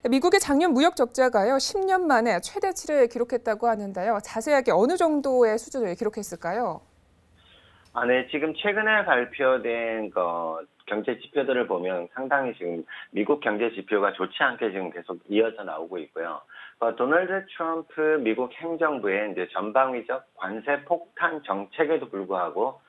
미국의 작년 무역 적자가요, 10년 만에 최대치를 기록했다고 하는데요. 자세하게 어느 정도의 수준을 기록했을까요? 네, 지금 최근에 발표된 경제 지표들을 보면 상당히 지금 미국 경제 지표가 좋지 않게 지금 계속 이어져 나오고 있고요. 도널드 트럼프 미국 행정부의 이제 전방위적 관세 폭탄 정책에도 불구하고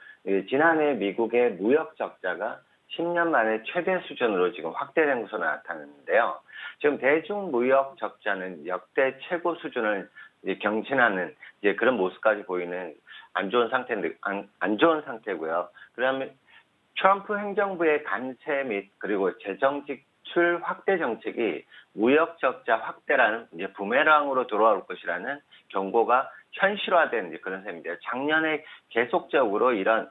지난해 미국의 무역 적자가 10년 만에 최대 수준으로 지금 확대된 것으로 나타났는데요. 지금 대중 무역 적자는 역대 최고 수준을 이제 경신하는 이제 그런 모습까지 보이는 안 좋은 상태고요. 그다음에 트럼프 행정부의 관세 및 그리고 재정 지출 확대 정책이 무역 적자 확대라는 이제 부메랑으로 돌아올 것이라는 경고가 현실화된 이제 그런 셈인데요. 작년에 계속적으로 이런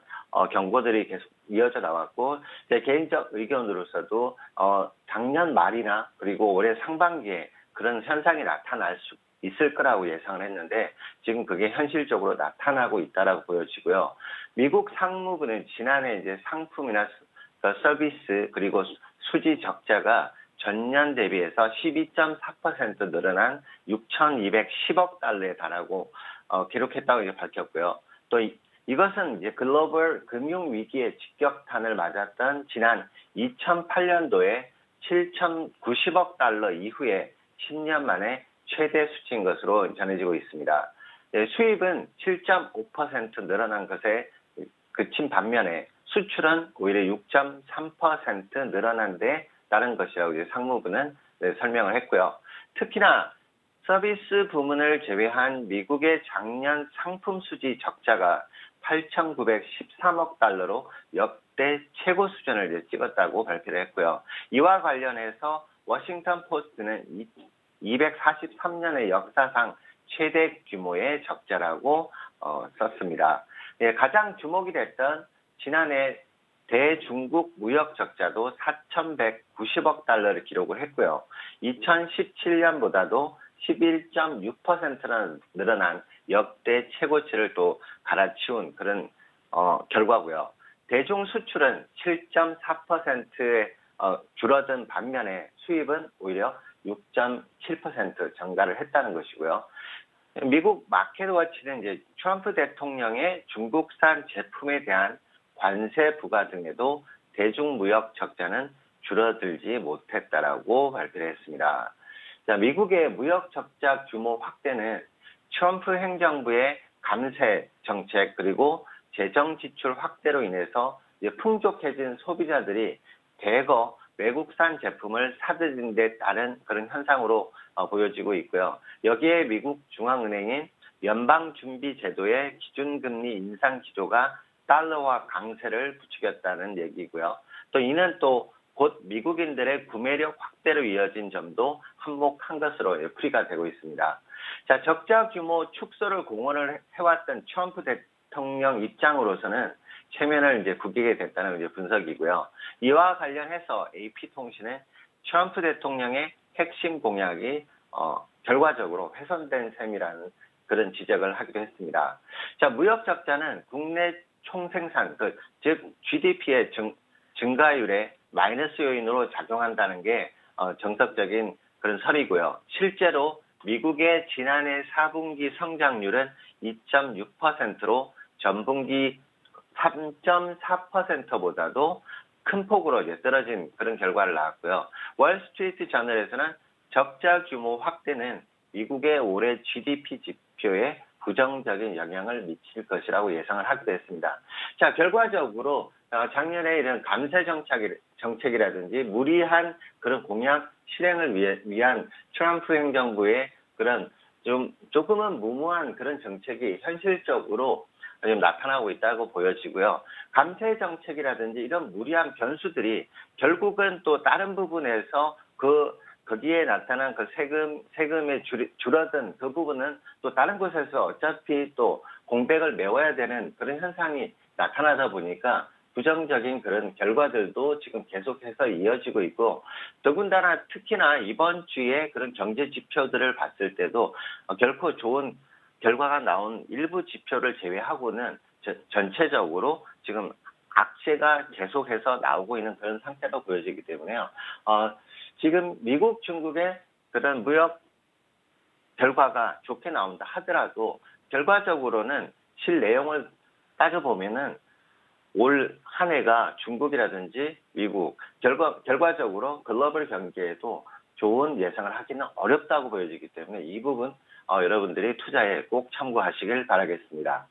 경고들이 계속 이어져 나왔고, 제 개인적 의견으로서도 작년 말이나 그리고 올해 상반기에 그런 현상이 나타날 수 있을 거라고 예상을 했는데 지금 그게 현실적으로 나타나고 있다라고 보여지고요. 미국 상무부는 지난해 이제 상품이나 서비스 그리고 수지 적자가 전년 대비해서 12.4% 늘어난 6,210억 달러에 달하고 기록했다고 이제 밝혔고요. 또 이것은 이제 글로벌 금융 위기의 직격탄을 맞았던 지난 2008년도에 7,090억 달러 이후에 10년 만에 최대 수치인 것으로 전해지고 있습니다. 수입은 7.5% 늘어난 것에 그친 반면에 수출은 오히려 6.3% 늘어난 데 따른 것이라고 이제 상무부는 설명을 했고요. 특히나 서비스 부문을 제외한 미국의 작년 상품 수지 적자가 8,913억 달러로 역대 최고 수준을 이제 찍었다고 발표를 했고요. 이와 관련해서 워싱턴 포스트는 243년의 역사상 최대 규모의 적자라고 썼습니다. 가장 주목이 됐던 지난해 대중국 무역 적자도 4,190억 달러를 기록을 했고요. 2017년보다도 11.6%나 늘어난 역대 최고치를 또 갈아치운 그런 결과고요. 대중 수출은 7.4%의 줄어든 반면에 수입은 오히려 6.7% 증가를 했다는 것이고요. 미국 마켓워치는 이제 트럼프 대통령의 중국산 제품에 대한 관세 부과 등에도 대중무역 적자는 줄어들지 못했다라고 발표를 했습니다. 자, 미국의 무역 적자 규모 확대는 트럼프 행정부의 감세 정책 그리고 재정 지출 확대로 인해서 풍족해진 소비자들이 대거 외국산 제품을 사들인 데 따른 그런 현상으로 보여지고 있고요. 여기에 미국 중앙은행인 연방준비제도의 기준금리 인상 기조가 달러화 강세를 부추겼다는 얘기고요. 또 이는 또 곧 미국인들의 구매력 확대로 이어진 점도 한몫한 것으로 풀이가 되고 있습니다. 자, 적자 규모 축소를 공언을 해왔던 트럼프 대통령 입장으로서는 체면을 이제 구기게 됐다는 이제 분석이고요. 이와 관련해서 AP통신은 트럼프 대통령의 핵심 공약이 결과적으로 훼손된 셈이라는 그런 지적을 하기도 했습니다. 자, 무역 적자는 국내 총생산, 즉 GDP의 증가율에 마이너스 요인으로 작용한다는 게 정석적인 그런 설이고요. 실제로 미국의 지난해 4분기 성장률은 2.6%로 전분기 3.4%보다도 큰 폭으로 이제 떨어진 그런 결과를 낳았고요. 월스트리트 저널에서는 적자 규모 확대는 미국의 올해 GDP 지표에 부정적인 영향을 미칠 것이라고 예상을 하기도 했습니다. 자, 결과적으로 작년에 이런 감세 정책이라든지 무리한 그런 공약 실행을 위한 트럼프 행정부의 그런 조금은 무모한 그런 정책이 현실적으로 지금 나타나고 있다고 보여지고요. 감세 정책이라든지 이런 무리한 변수들이 결국은 또 다른 부분에서 거기에 나타난 그 세금의 줄어든 그 부분은 또 다른 곳에서 어차피 또 공백을 메워야 되는 그런 현상이 나타나다 보니까 부정적인 그런 결과들도 지금 계속해서 이어지고 있고, 더군다나 특히나 이번 주에 그런 경제 지표들을 봤을 때도 결코 좋은 결과가 나온 일부 지표를 제외하고는 전체적으로 지금 악재가 계속해서 나오고 있는 그런 상태로 보여지기 때문에요. 지금 미국, 중국의 그런 무역 결과가 좋게 나온다 하더라도 결과적으로는 실 내용을 따져보면은 올 한 해가 중국이라든지 미국 결과적으로 글로벌 경기에도 좋은 예상을 하기는 어렵다고 보여지기 때문에 이 부분 여러분들이 투자에 꼭 참고하시길 바라겠습니다.